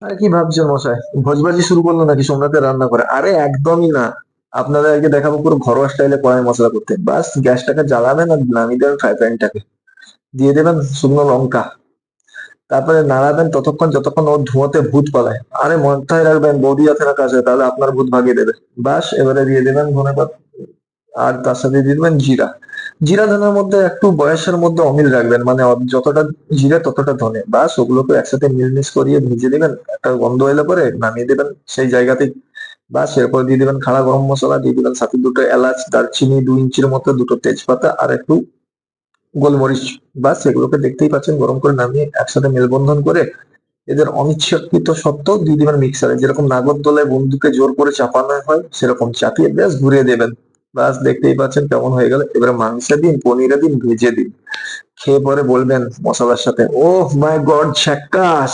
আরে কি ভাবছেন মশাই, ভোজবাজি শুরু করলো নাকি সোমরাতে রান্না করে? আরে একদমই না। আপনাদেরকে দেখাবো পুরো ঘরোয়া স্টাইলে কড়াই মশলা করতে। বাস গ্যাসটাকে জ্বালাবেন আর নামিয়ে দেবেন ফ্রাই প্যানটাকে, দিয়ে দেবেন শুকনো লঙ্কা, তারপরে নাড়াবেন ততক্ষণ যতক্ষণ ওর ধোঁয়াতে ভূত পালায়। আরে মাথায় রাখবেন বৌদি আছে না কাছে, তাহলে আপনার ভূত ভাগিয়ে দেবে। বাস এবারে দিয়ে দেবেন ধনেপাতা, আর তার সাথে দিয়ে দেবেন জিরা। জিরা ধনের মধ্যে একটু বয়সের মধ্যে অমিল রাখবেন, মানে যতটা জিরে ততটা ধনে। বাস ওগুলোকে একসাথে মিলমিশ করিয়ে ভেজে দিবেন, একটা গন্ধ এলে পরে নামিয়ে দেবেন সেই জায়গাতেই। বাস এরপর দিয়ে দিবেন খাড়া গরম মশলা, দিয়ে দিবেন সাথে দুটো এলাচ, দারচিনি 2 ইঞ্চির মতো, দুটো তেজপাতা আর একটু গোলমরিচ। বাস এগুলোকে দেখতেই পাচ্ছেন গরম করে নামিয়ে একসাথে মেলবন্ধন করে এদের অনিচ্ছাকৃত সত্ত্বেও দিয়ে দিবেন মিক্সারে, যেরকম নাগরদোলায় বন্ধুকে জোর করে চাপানো হয় সেরকম চাপিয়ে ব্যাস ঘুরিয়ে দেবেন। বাস দেখতেই পাচ্ছেন কেমন হয়ে গেল। এবারে মাংস দিন, পনিরে দিন, ভেজে দিন। খেয়ে পরে বলবেন মশলার সাথে, ওহ মাই গড ঝাক্কাস।